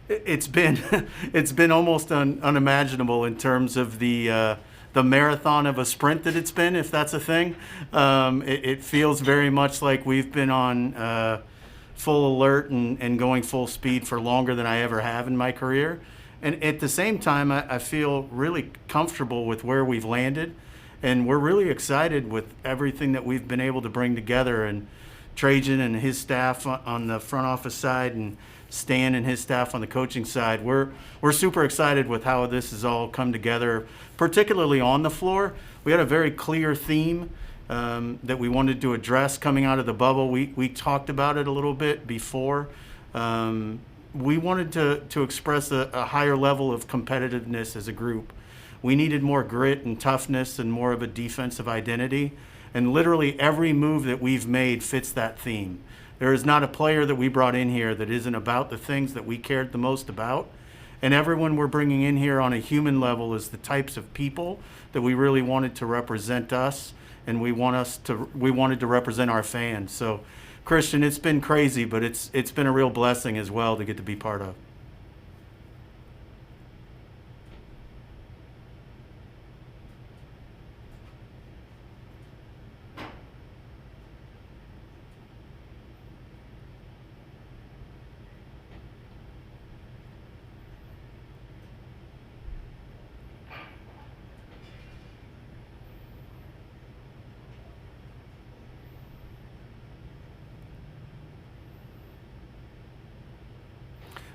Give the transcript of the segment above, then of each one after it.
It's been it's been almost unimaginable in terms of the marathon of a sprint that it's been, if that's a thing. It feels very much like we've been on full alert and going full speed for longer than I ever have in my career. And at the same time, I feel really comfortable with where we've landed, and we're really excited with everything that we've been able to bring together. And Trajan and his staff on the front office side, and Stan and his staff on the coaching side. We're super excited with how this has all come together, particularly on the floor. We had a very clear theme that we wanted to address coming out of the bubble. We talked about it a little bit before. We wanted to express a higher level of competitiveness as a group. We needed more grit and toughness and more of a defensive identity. And literally every move that we've made fits that theme. There is not a player that we brought in here that isn't about the things that we cared the most about. And everyone we're bringing in here on a human level is the types of people that we really wanted to represent us, and we wanted to represent our fans. So, Christian, it's been crazy, but it's been a real blessing as well to get to be part of.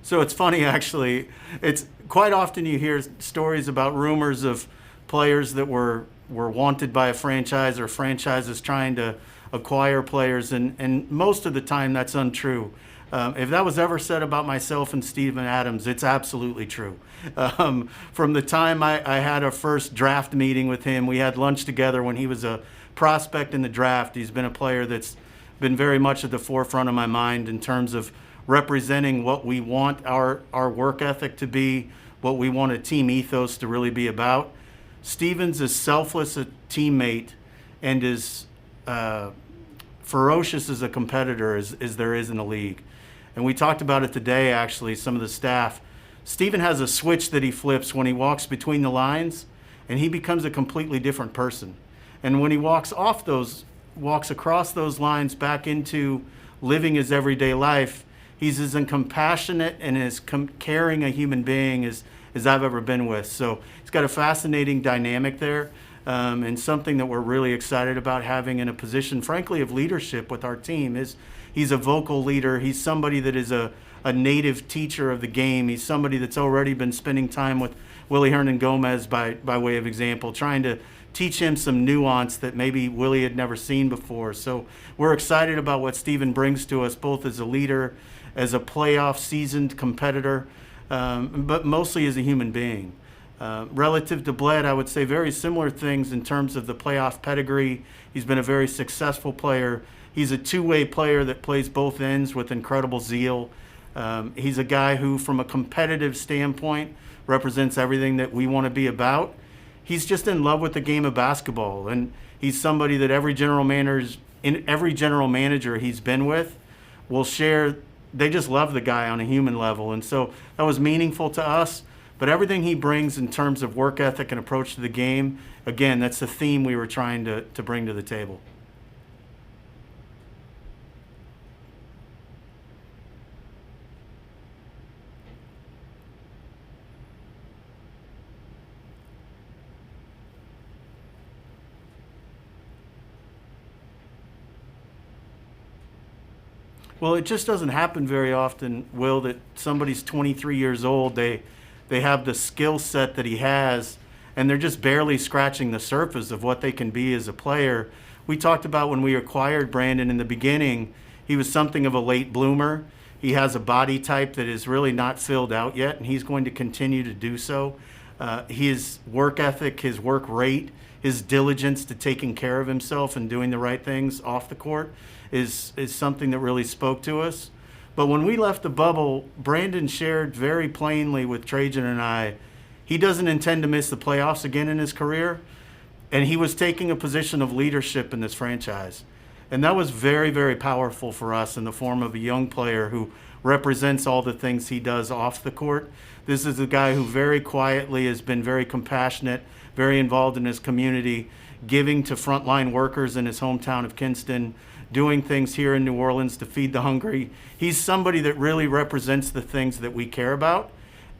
So it's funny, actually. It's quite often you hear stories about rumors of players that were wanted by a franchise, or franchises trying to acquire players, and most of the time that's untrue. If that was ever said about myself and Steven Adams, it's absolutely true. From the time I had a first draft meeting with him, we had lunch together when he was a prospect in the draft. He's been a player that's been very much at the forefront of my mind in terms of representing what we want our work ethic to be, what we want a team ethos to really be about. Steven's as selfless a teammate and as ferocious as a competitor as there is in the league. And we talked about it today, actually, some of the staff. Steven has a switch that he flips when he walks between the lines, and he becomes a completely different person. And when he walks across those lines back into living his everyday life, he's as compassionate and as caring a human being as I've ever been with. So he's got a fascinating dynamic there, and something that we're really excited about having in a position, frankly, of leadership with our team. He's a vocal leader. He's somebody that is a native teacher of the game. He's somebody that's already been spending time with Willie Hernangomez by way of example, trying to teach him some nuance that maybe Willie had never seen before. So we're excited about what Steven brings to us, both as a leader, as a playoff seasoned competitor, but mostly as a human being. Relative to Bled, I would say very similar things in terms of the playoff pedigree. He's been a very successful player. He's a two-way player that plays both ends with incredible zeal. He's a guy who, from a competitive standpoint, represents everything that we want to be about. He's just in love with the game of basketball, and he's somebody that every general manager he's been with will share. They just love the guy on a human level, and so that was meaningful to us. But everything he brings in terms of work ethic and approach to the game, again, that's the theme we were trying to bring to the table. Well, it just doesn't happen very often, Will, that somebody's 23 years old, they have the skill set that he has, and they're just barely scratching the surface of what they can be as a player. We talked about when we acquired Brandon in the beginning, he was something of a late bloomer. He has a body type that is really not filled out yet, and he's going to continue to do so. His work ethic, his work rate, his diligence to taking care of himself and doing the right things off the court is something that really spoke to us. But when we left the bubble, Brandon shared very plainly with Trajan and I, he doesn't intend to miss the playoffs again in his career, and he was taking a position of leadership in this franchise. And that was very, very powerful for us in the form of a young player who represents all the things he does off the court. This is a guy who very quietly has been very compassionate, very involved in his community, giving to frontline workers in his hometown of Kinston, doing things here in New Orleans to feed the hungry. He's somebody that really represents the things that we care about.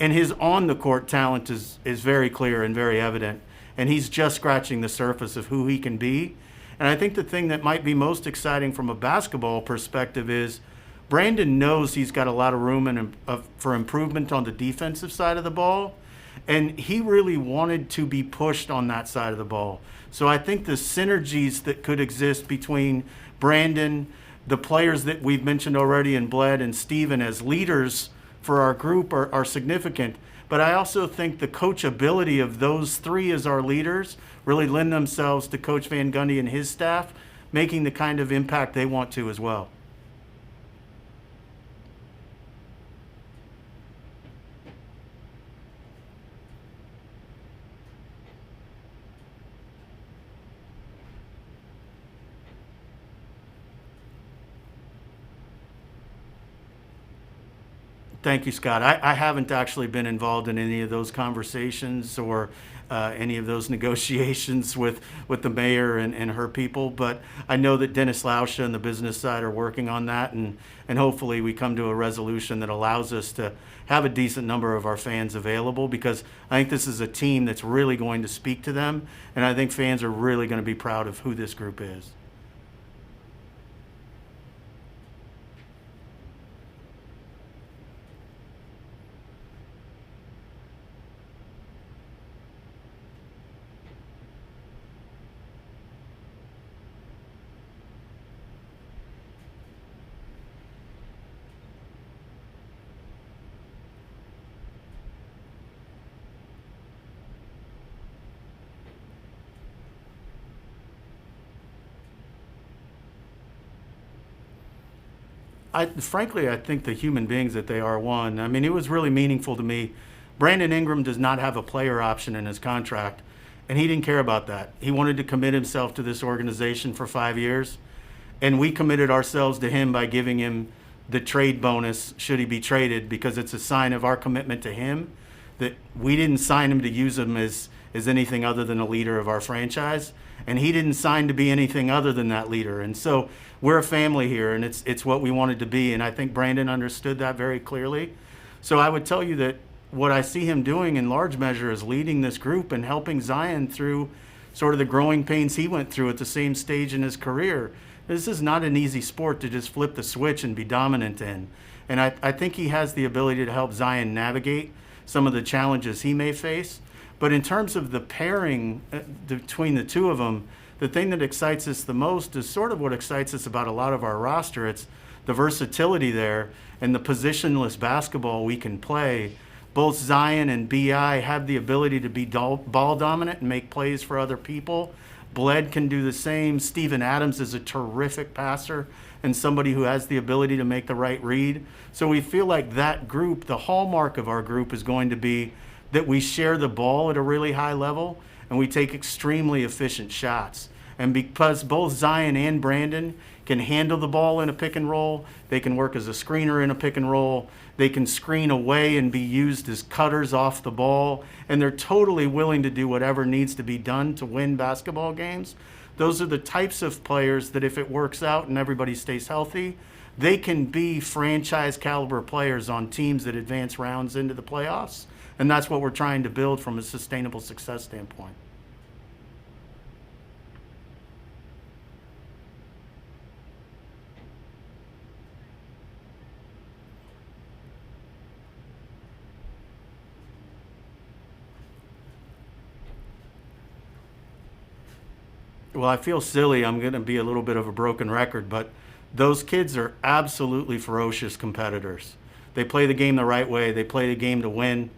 And his on-the-court talent is very clear and very evident. And he's just scratching the surface of who he can be. And I think the thing that might be most exciting from a basketball perspective is Brandon knows he's got a lot of room for improvement on the defensive side of the ball. And he really wanted to be pushed on that side of the ball. So I think the synergies that could exist between Brandon, the players that we've mentioned already in Bled and Steven as leaders for our group are significant. But I also think the coachability of those three as our leaders really lend themselves to Coach Van Gundy and his staff, making the kind of impact they want to as well. Thank you, Scott. I haven't actually been involved in any of those conversations or any of those negotiations with the mayor and her people, but I know that Dennis Lauscha and the business side are working on that, and hopefully we come to a resolution that allows us to have a decent number of our fans available, because I think this is a team that's really going to speak to them, and I think fans are really going to be proud of who this group is. Frankly, I think the human beings that they are, one. I mean, it was really meaningful to me. Brandon Ingram does not have a player option in his contract, and he didn't care about that. He wanted to commit himself to this organization for 5 years, and we committed ourselves to him by giving him the trade bonus should he be traded, because it's a sign of our commitment to him, that we didn't sign him to use him as anything other than a leader of our franchise, and he didn't sign to be anything other than that leader. And so we're a family here, and it's what we wanted to be, and I think Brandon understood that very clearly. So I would tell you that what I see him doing in large measure is leading this group and helping Zion through sort of the growing pains he went through at the same stage in his career. This is not an easy sport to just flip the switch and be dominant in. And I think he has the ability to help Zion navigate some of the challenges he may face. But in terms of the pairing between the two of them, the thing that excites us the most is sort of what excites us about a lot of our roster. It's the versatility there and the positionless basketball we can play. Both Zion and B.I. have the ability to be ball dominant and make plays for other people. Bled can do the same. Steven Adams is a terrific passer and somebody who has the ability to make the right read. So we feel like that group, the hallmark of our group, is going to be that we share the ball at a really high level and we take extremely efficient shots. And because both Zion and Brandon can handle the ball in a pick and roll, they can work as a screener in a pick and roll, they can screen away and be used as cutters off the ball, and they're totally willing to do whatever needs to be done to win basketball games. Those are the types of players that, if it works out and everybody stays healthy, they can be franchise caliber players on teams that advance rounds into the playoffs. And that's what we're trying to build from a sustainable success standpoint. Well, I feel silly. I'm going to be a little bit of a broken record, but those kids are absolutely ferocious competitors. They play the game the right way. They play the game to win.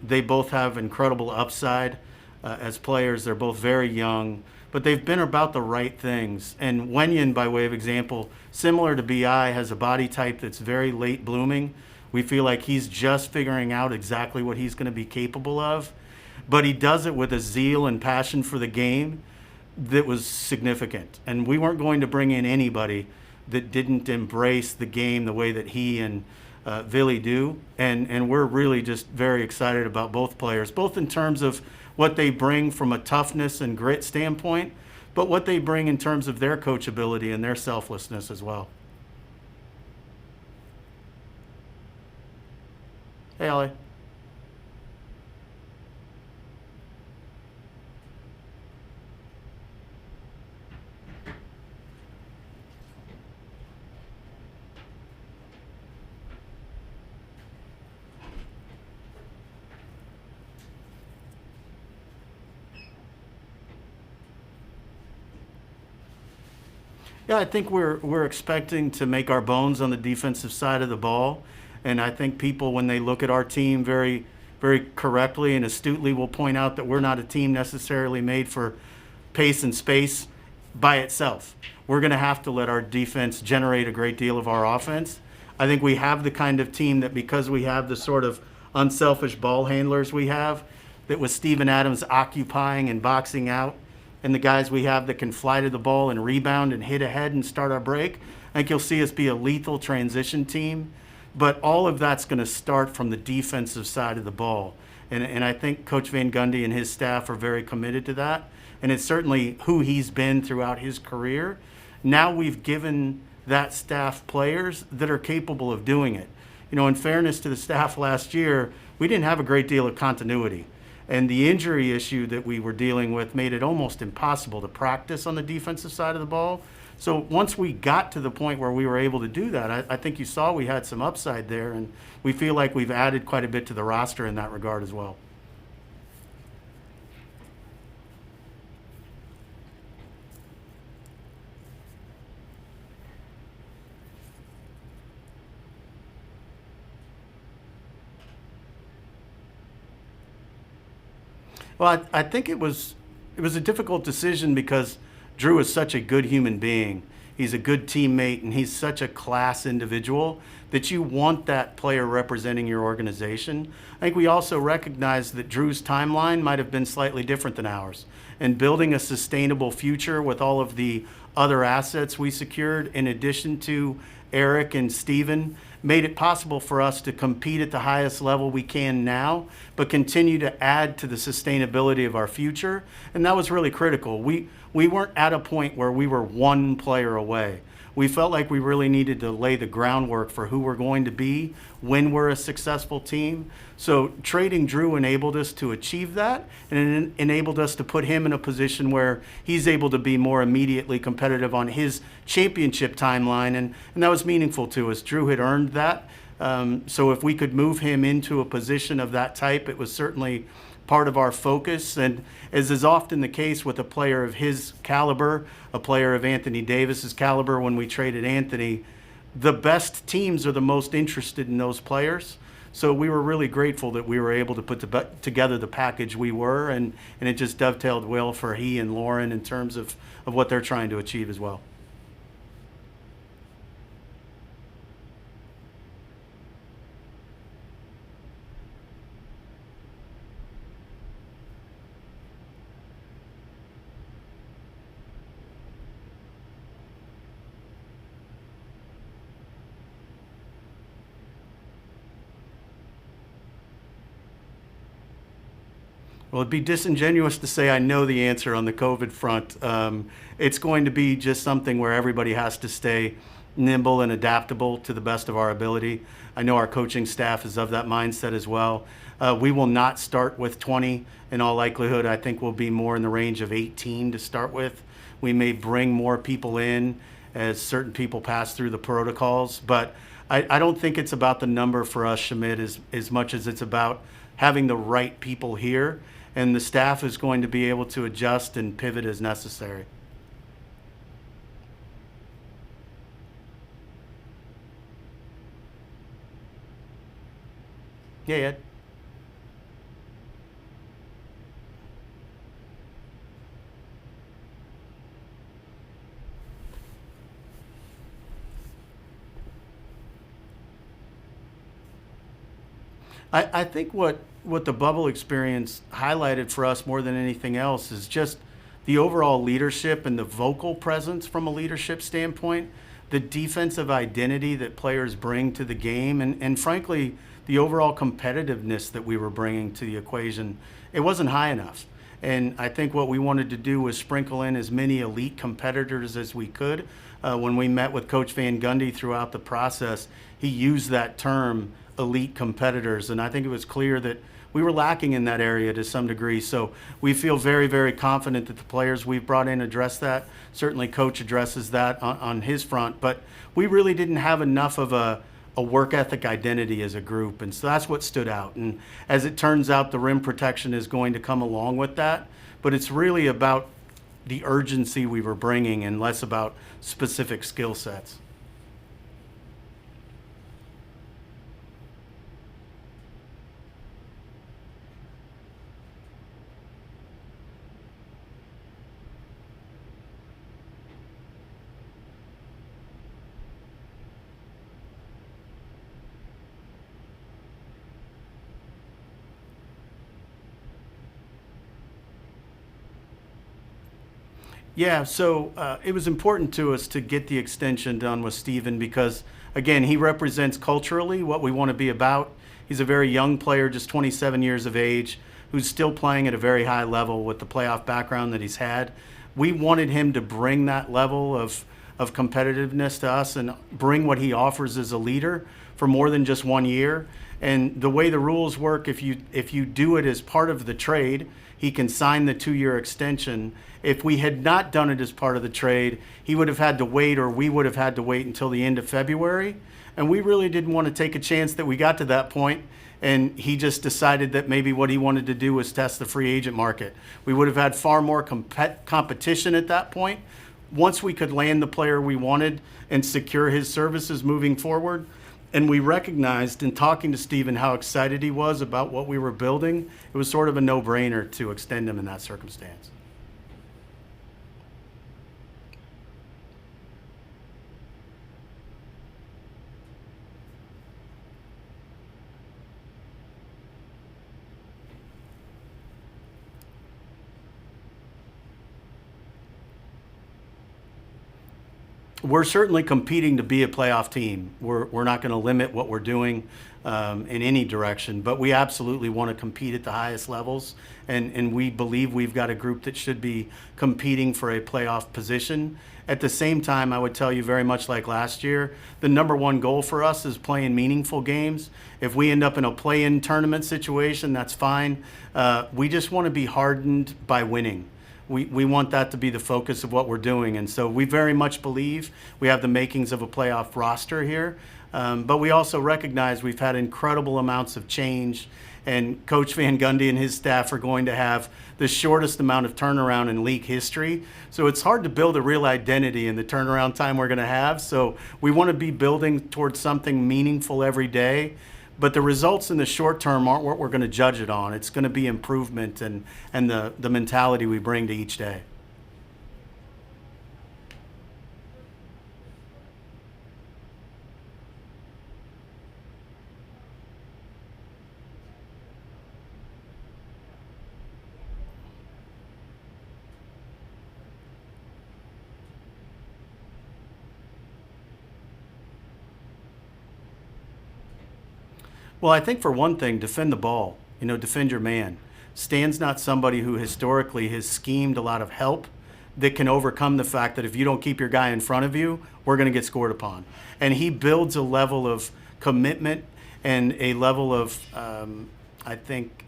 They both have incredible upside as players. They're both very young, but they've been about the right things. And Wenyen, by way of example, similar to BI, has a body type that's very late blooming. We feel like he's just figuring out exactly what he's going to be capable of, but he does it with a zeal and passion for the game that was significant. And we weren't going to bring in anybody that didn't embrace the game the way that he and Vili do. And we're really just very excited about both players, both in terms of what they bring from a toughness and grit standpoint, but what they bring in terms of their coachability and their selflessness as well. Hey, Ollie. Yeah, I think we're expecting to make our bones on the defensive side of the ball, and I think people, when they look at our team, very correctly and astutely will point out that we're not a team necessarily made for pace and space by itself. We're going to have to let our defense generate a great deal of our offense. I think we have the kind of team that, because we have the sort of unselfish ball handlers we have, that with Steven Adams occupying and boxing out, and the guys we have that can fly to the ball and rebound and hit ahead and start our break, I think you'll see us be a lethal transition team. But all of that's going to start from the defensive side of the ball. And I think Coach Van Gundy and his staff are very committed to that. And it's certainly who he's been throughout his career. Now we've given that staff players that are capable of doing it. You know, in fairness to the staff last year, we didn't have a great deal of continuity. And the injury issue that we were dealing with made it almost impossible to practice on the defensive side of the ball. So once we got to the point where we were able to do that, I think you saw we had some upside there, and we feel like we've added quite a bit to the roster in that regard as well. Well, I think it was a difficult decision because Drew is such a good human being. He's a good teammate, and he's such a class individual that you want that player representing your organization. I think we also recognize that Drew's timeline might have been slightly different than ours. And building a sustainable future with all of the other assets we secured, in addition to Eric and Steven, made it possible for us to compete at the highest level we can now, but continue to add to the sustainability of our future. And that was really critical. We weren't at a point where we were one player away. We felt like we really needed to lay the groundwork for who we're going to be when we're a successful team. So trading Drew enabled us to achieve that, and it enabled us to put him in a position where he's able to be more immediately competitive on his championship timeline, and that was meaningful to us. Drew had earned that. So if we could move him into a position of that type, it was certainly part of our focus. And as is often the case with a player of his caliber, a player of Anthony Davis's caliber, when we traded Anthony, the best teams are the most interested in those players. So we were really grateful that we were able to put together the package we were, and it just dovetailed well for he and Lauren in terms of what they're trying to achieve as well. Well, it'd be disingenuous to say I know the answer on the COVID front. It's going to be just something where everybody has to stay nimble and adaptable to the best of our ability. I know our coaching staff is of that mindset as well. We will not start with 20 in all likelihood. I think we'll be more in the range of 18 to start with. We may bring more people in as certain people pass through the protocols, but I don't think it's about the number for us, Shamit, as much as it's about having the right people here, and the staff is going to be able to adjust and pivot as necessary. Yeah, Ed. I think what the bubble experience highlighted for us more than anything else is just the overall leadership and the vocal presence from a leadership standpoint. the defensive identity that players bring to the game, and frankly, the overall competitiveness that we were bringing to the equation, it wasn't high enough. And I think what we wanted to do was sprinkle in as many elite competitors as we could. When we met with Coach Van Gundy throughout the process, he used that term, elite competitors, and I think it was clear that we were lacking in that area to some degree. So we feel very, very confident that the players we've brought in address that. Certainly Coach addresses that on his front, but we really didn't have enough of a work ethic identity as a group, and so that's what stood out. And as it turns out, the rim protection is going to come along with that, but it's really about the urgency we were bringing and less about specific skill sets. Yeah, so it was important to us to get the extension done with Steven because, again, he represents culturally what we want to be about. He's a very young player, just 27 years of age, who's still playing at a very high level with the playoff background that he's had. We wanted him to bring that level of competitiveness to us and bring what he offers as a leader for more than just 1 year. And the way the rules work, if you do it as part of the trade, he can sign the 2-year extension. If we had not done it as part of the trade, he would have had to wait, or we would have had to wait until the end of February. And we really didn't want to take a chance that we got to that point, and he just decided that maybe what he wanted to do was test the free agent market. We would have had far more competition at that point. Once we could land the player we wanted and secure his services moving forward, and we recognized in talking to Steven how excited he was about what we were building, it was sort of a no-brainer to extend him in that circumstance. We're certainly competing to be a playoff team. We're not going to limit what we're doing in any direction, but we absolutely want to compete at the highest levels, and we believe we've got a group that should be competing for a playoff position. At the same time, I would tell you, very much like last year, the number one goal for us is playing meaningful games. If we end up in a play-in tournament situation, that's fine. We just want to be hardened by winning. We want that to be the focus of what we're doing. And so we very much believe we have the makings of a playoff roster here. But we also recognize we've had incredible amounts of change, and Coach Van Gundy and his staff are going to have the shortest amount of turnaround in league history. So it's hard to build a real identity in the turnaround time we're going to have. So we want to be building towards something meaningful every day. But the results in the short term aren't what we're going to judge it on. It's going to be improvement and the mentality we bring to each day. Well, I think for one thing, defend the ball. Defend your man. Stan's not somebody who historically has schemed a lot of help that can overcome the fact that if you don't keep your guy in front of you, we're going to get scored upon. And he builds a level of commitment and a level of, I think,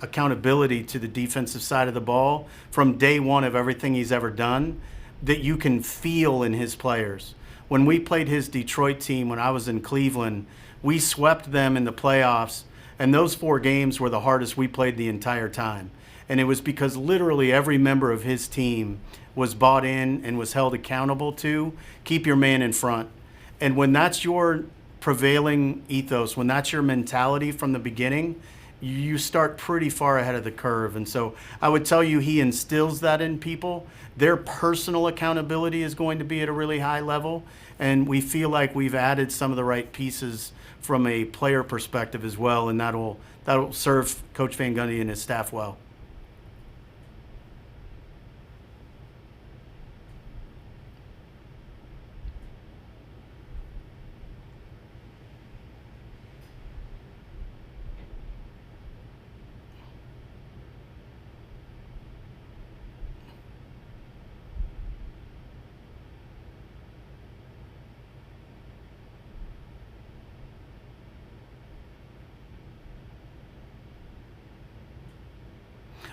accountability to the defensive side of the ball from day one of everything he's ever done that you can feel in his players. When we played his Detroit team when I was in Cleveland, we swept them in the playoffs, and those 4 games were the hardest we played the entire time. And it was because literally every member of his team was bought in and was held accountable to keep your man in front. And when that's your prevailing ethos, when that's your mentality from the beginning, you start pretty far ahead of the curve. And so I would tell you he instills that in people. Their personal accountability is going to be at a really high level, and we feel like we've added some of the right pieces from a player perspective as well, and that'll serve Coach Van Gundy and his staff well.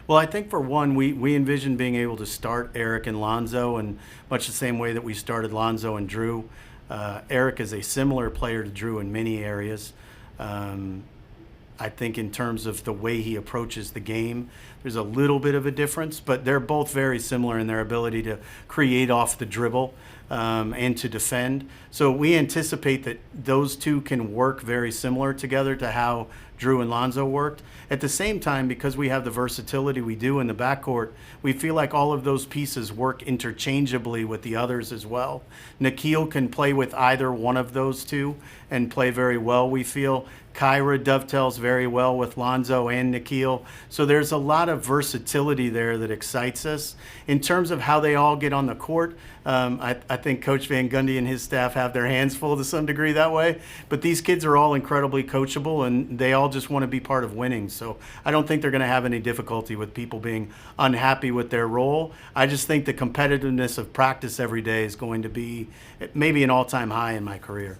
Well, I think for one, we envision being able to start Eric and Lonzo in much the same way that we started Lonzo and Drew. Eric is a similar player to Drew in many areas. Um, I think in terms of the way he approaches the game, there's a little bit of a difference, but they're both very similar in their ability to create off the dribble and to defend. So we anticipate that those two can work very similar together to how Drew and Lonzo worked. At the same time, because we have the versatility we do in the backcourt, we feel like all of those pieces work interchangeably with the others as well. Nikhil can play with either one of those two and play very well, we feel. Kyra dovetails very well with Lonzo and Nikhil. So there's a lot of versatility there that excites us. In terms of how they all get on the court, I think Coach Van Gundy and his staff have their hands full to some degree that way. But these kids are all incredibly coachable, and they all just want to be part of winning. So I don't think they're going to have any difficulty with people being unhappy with their role. I just think the competitiveness of practice every day is going to be maybe an all-time high in my career.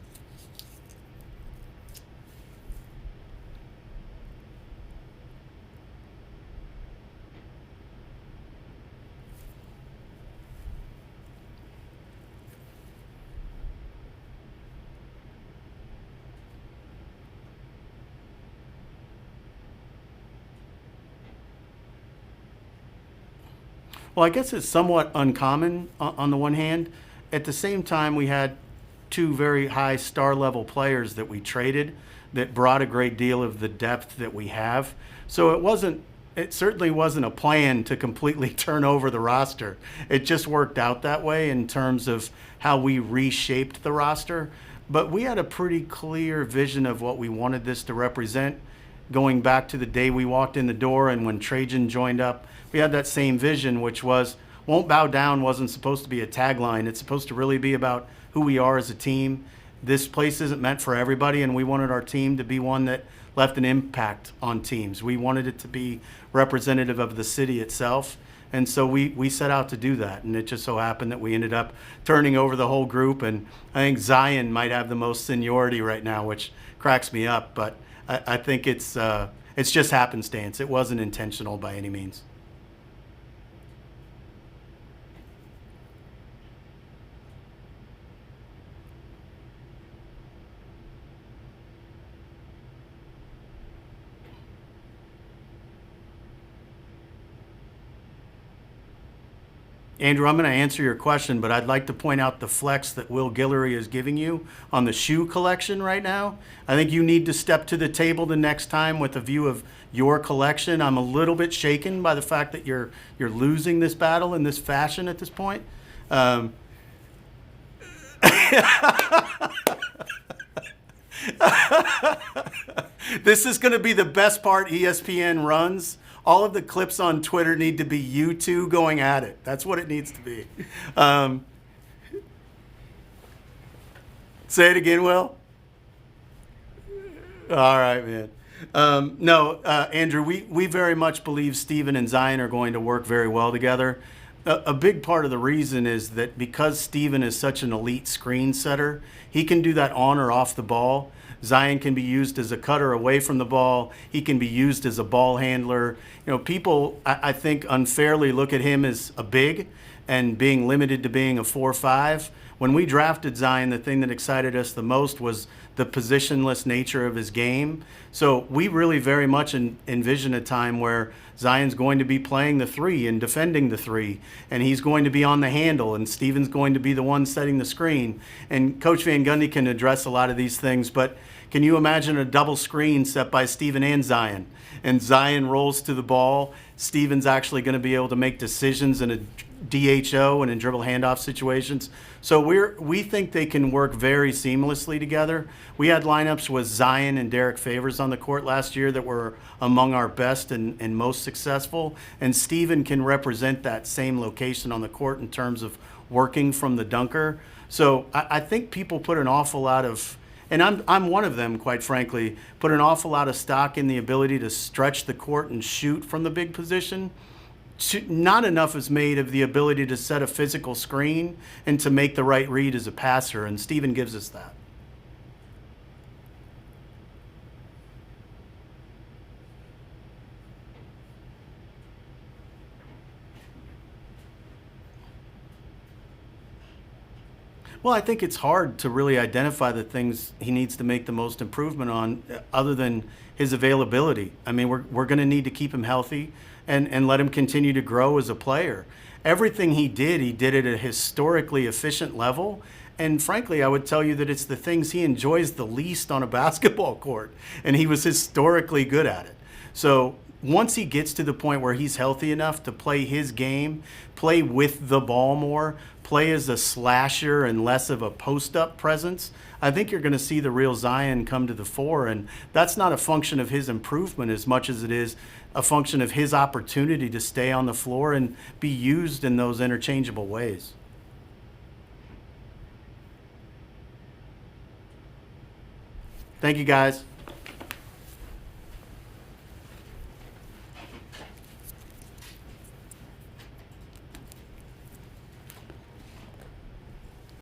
Well, I guess it's somewhat uncommon on the one hand. At the same time, we had two very high star level players that we traded that brought a great deal of the depth that we have. So it certainly wasn't a plan to completely turn over the roster. It just worked out that way in terms of how we reshaped the roster. But we had a pretty clear vision of what we wanted this to represent going back to the day we walked in the door and when Trajan joined up. We had that same vision, which was "Won't Bow Down" wasn't supposed to be a tagline. It's supposed to really be about who we are as a team. This place isn't meant for everybody, and we wanted our team to be one that left an impact on teams. We wanted it to be representative of the city itself, and so we set out to do that. And it just so happened that we ended up turning over the whole group, and I think Zion might have the most seniority right now, which cracks me up, but I think it's just happenstance. It wasn't intentional by any means. Andrew, I'm going to answer your question, but I'd like to point out the flex that Will Guillory is giving you on the shoe collection right now. I think you need to step to the table the next time with a view of your collection. I'm a little bit shaken by the fact that you're losing this battle in this fashion at this point. Um, This is going to be the best part ESPN runs. All of the clips on Twitter need to be you two going at it. That's what it needs to be. Um, Say it again, Will. All right, man. No, Andrew, we very much believe Steven and Zion are going to work very well together. A big part of the reason is that because Steven is such an elite screen setter, he can do that on or off the ball. Zion can be used as a cutter away from the ball. He can be used as a ball handler. You know, people, I think, unfairly look at him as a big and being limited to being a 4-5. When we drafted Zion, the thing that excited us the most was the positionless nature of his game. So we really very much envision a time where Zion's going to be playing the three and defending the three, and he's going to be on the handle, and Steven's going to be the one setting the screen. And Coach Van Gundy can address a lot of these things, but can you imagine a double screen set by Steven and Zion? And Zion rolls to the ball. Steven's actually going to be able to make decisions in a DHO and in dribble handoff situations. So we think they can work very seamlessly together. We had lineups with Zion and Derek Favors on the court last year that were among our best and most successful. And Steven can represent that same location on the court in terms of working from the dunker. So I think people put an awful lot of, and I'm one of them, quite frankly, put an awful lot of stock in the ability to stretch the court and shoot from the big position. Not enough is made of the ability to set a physical screen and to make the right read as a passer, and Steven gives us that. Well, I think it's hard to really identify the things he needs to make the most improvement on, other than his availability. I mean, we're going to need to keep him healthy and let him continue to grow as a player. Everything he did at a historically efficient level. And frankly, I would tell you that it's the things he enjoys the least on a basketball court, and he was historically good at it. So once he gets to the point where he's healthy enough to play his game, play with the ball more, play as a slasher and less of a post-up presence, I think you're going to see the real Zion come to the fore. And that's not a function of his improvement as much as it is a function of his opportunity to stay on the floor and be used in those interchangeable ways. Thank you, guys.